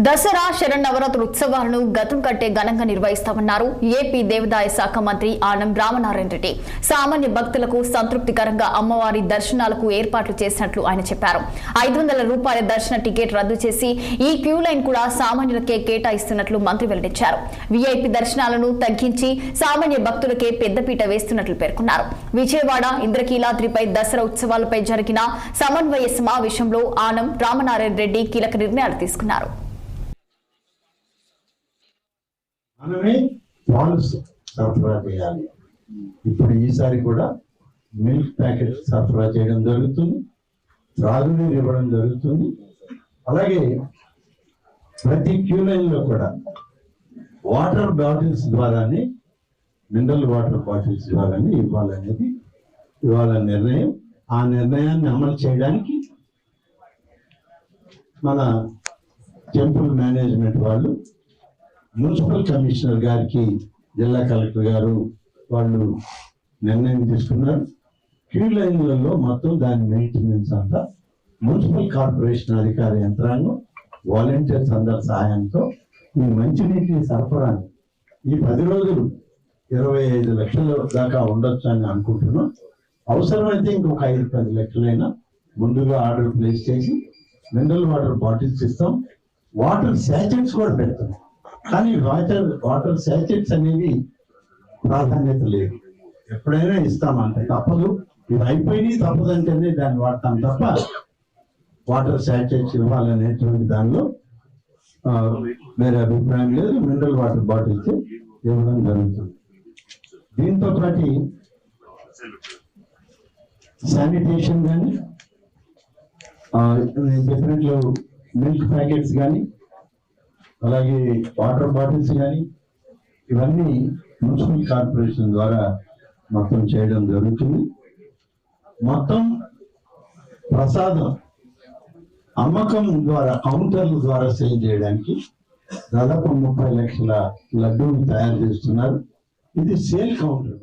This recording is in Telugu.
దసరా శరన్నవరాత్రి ఉత్సవాలను గతం కంటే ఘనంగా నిర్వహిస్తామన్నారు ఏపీ దేవాదాయ శాఖ మంత్రి ఆనం రామనారాయణ రెడ్డి. సామాన్య భక్తులకు సంతృప్తికరంగా అమ్మవారి దర్శనాలకు ఏర్పాట్లు చేసినట్లు ఆయన చెప్పారు. 500 రూపాయల దర్శన టికెట్ రద్దు చేసి ఈ క్యూ లైన్ కూడా సామాన్యులకే కేటాయిస్తున్నట్లు మంత్రి వెల్లడించారు. వీఐపీ దర్శనాలను తగ్గించి సామాన్య భక్తులకే పెద్దపీట వేస్తున్నట్లు పేర్కొన్నారు. విజయవాడ ఇంద్రకీలాద్రిపై దసరా ఉత్సవాలపై జరిగిన సమన్వయ సమావేశంలో ఆనం రామనారాయణ రెడ్డి కీలక నిర్ణయాలు తీసుకున్నారు. మనమే పాలు సరఫరా చేయాలి. ఇప్పుడు ఈసారి కూడా మిల్క్ ప్యాకెట్ సరఫరా చేయడం జరుగుతుంది, త్రాగునీరు ఇవ్వడం జరుగుతుంది. అలాగే ప్రతి క్యూ లైన్ లో కూడా వాటర్ బాటిల్స్ ద్వారానే, మినరల్ వాటర్ బాటిల్స్ ద్వారానే ఇవ్వాలనేది ఇవాళ నిర్ణయం. ఆ నిర్ణయాన్ని అమలు చేయడానికి మన టెంపుల్ మేనేజ్మెంట్ వాళ్ళు మున్సిపల్ కమిషనర్ గారికి, జిల్లా కలెక్టర్ గారు వాళ్ళు నిర్ణయం తీసుకున్నారు. క్యూ లైన్లలో మొత్తం దాని మెయింటెనెన్స్ అంతా మున్సిపల్ కార్పొరేషన్ అధికార యంత్రాంగం, వాలంటీర్స్ అందరి సహాయంతో ఈ మంచినీటి సరఫరాని ఈ 10 రోజులు 25 లక్షల దాకా ఉండొచ్చు అని అనుకుంటున్నాం. అవసరమైతే ఇంకొక 5-10 లక్షలైనా ముందుగా ఆర్డర్ ప్లేస్ చేసి మినరల్ వాటర్ బాటిల్స్ ఇస్తాం. వాటర్ శాచెట్స్ కూడా పెడతాం. కానీ వాటర్ శాచెట్స్ అనేవి ప్రాధాన్యత లేదు. ఎప్పుడైనా ఇస్తామంటే తప్పదు, ఇవి అయిపోయినాయి తప్పదంటేనే దాన్ని వాడతాం తప్ప వాటర్ శాచెట్స్ ఇవ్వాలనేటువంటి దానిలో వేరే అభిప్రాయం లేదు. మినరల్ వాటర్ బాటిల్స్ ఇవ్వడం జరుగుతుంది. దీంతో పాటు శానిటేషన్ కానీ, చెప్పినట్లు మిల్క్ ప్యాకెట్స్ కానీ, అలాగే వాటర్ బాటిల్స్ కానీ ఇవన్నీ మున్సిపల్ కార్పొరేషన్ ద్వారా మొత్తం చేయడం జరుగుతుంది. మొత్తం ప్రసాదం అమ్మకం ద్వారా, కౌంటర్ల ద్వారా సేల్ చేయడానికి దాదాపు 30 లక్షల లడ్డూలు తయారు చేస్తున్నారు. ఇది సేల్ కౌంటర్.